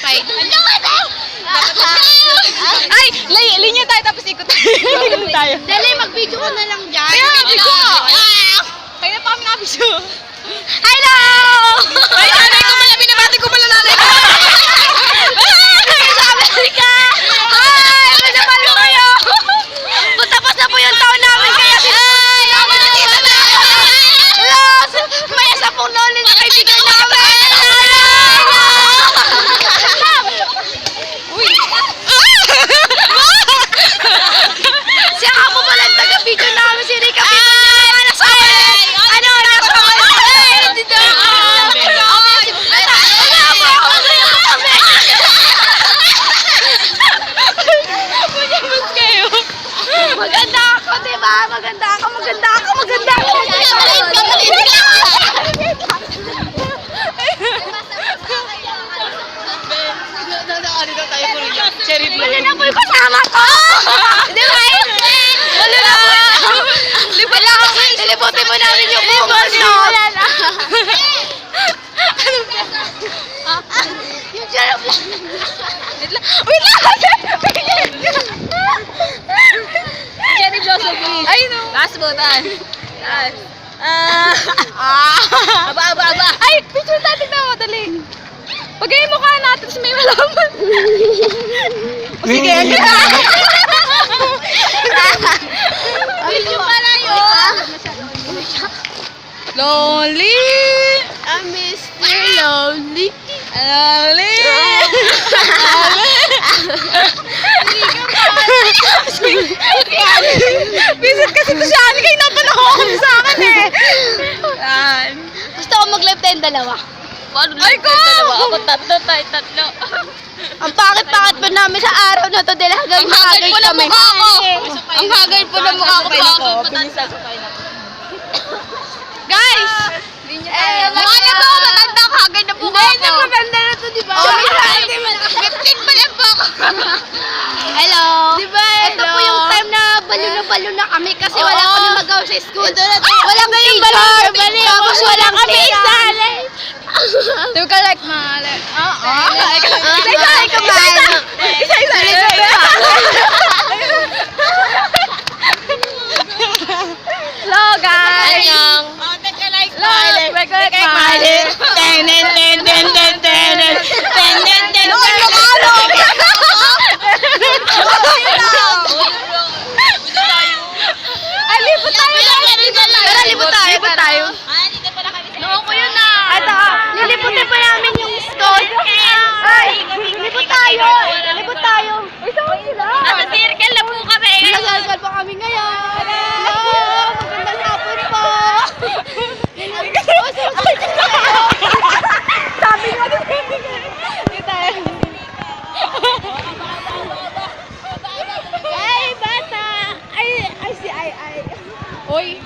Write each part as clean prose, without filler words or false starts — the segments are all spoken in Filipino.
side. Ay, linya tayo tapos ikot tayo. Dali, mag-video ko na lang dyan. Kaya na pa kami nakabisyo. Hello! Ay, nanay ko pala, binabati ko pala nanay ko. Sa Amerika! Ay, masapal mo kayo! Patapos na po yung taon namin kaya may isa pong loli na kaibigan namin! Uy! Siya nga po pala ang taga-video namin si Rika. Ano? Nasa dito! Maganda ako, diba? Maganda ako. Cherry blue. Wala na po yung kasama ko! Di ba? Wala na po. Liliputin mo namin yung bukas, no? Wala na. Yung cherry blue. Wait lang! Cherry blossom, please. Ay, no. Last butan. Last. Aba. Ay, picture natin na, dali. Pagay mo ka natin sa may malaman. Sige, video pala yun. Lonely. I miss you, lonely. Visit kasi ito siya. Ano kayo napanahon sa akin eh. Gusto ko mag-live tayong dalawa. Ay ko! Ako tatlo. Ang pangit-pangit pa namin sa araw na to dahil hanggang makagay kami. Ang hagay po ng mukha ko. Guys! Mukha niya to, matanda ang hagay na mukha ko. Hindi, matanda na to, di ba? Oo, 15 pa lang po ako. Hello? Di ba? Ito po yung time na balo na kami kasi wala kami magawa sa school. Wala kayong balo. Tapos wala kami isali. Do ka like mali? Isa. Hello guys! Anyong. Like mali. Ay, libot tayo! Tara, libot tayo! Noon ko yun na! Ito, liliputin pa namin yung stone. Ay, libot tayo! Uy, saan sila? Nasa circle na po kami. Nasa pa kami ngayon! Hello! Magandang hapon po! Sabi ko, hindi tayo. Ay, bata! Ay, si Ay. Uy!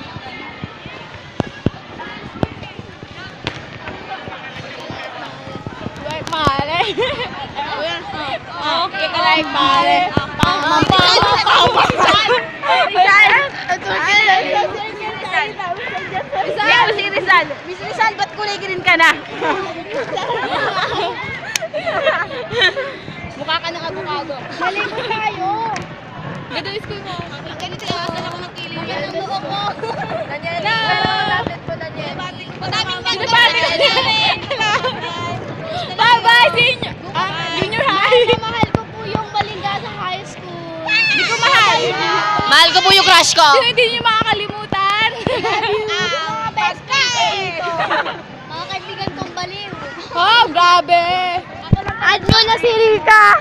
Like mali. Okay ka like mali. Miss Rizal, ba't kulay green ka na? Mukha ka ng avocado. Maligo tayo! Ganda yung school mo. Ganito yung asal ako ng kiling. Yan ang buko ko. Daniela! Lapit po, Daniela. Sino ba? Bye-bye! Junior high! Mahal ko po yung Balinga sa high school. Hindi ko mahal. Mahal ko po yung crush ko. Sino hindi niyo makakalimutan? Mga best friend. Mga kaibigan kong baliw. Oh, grabe! Add mo na si Rika.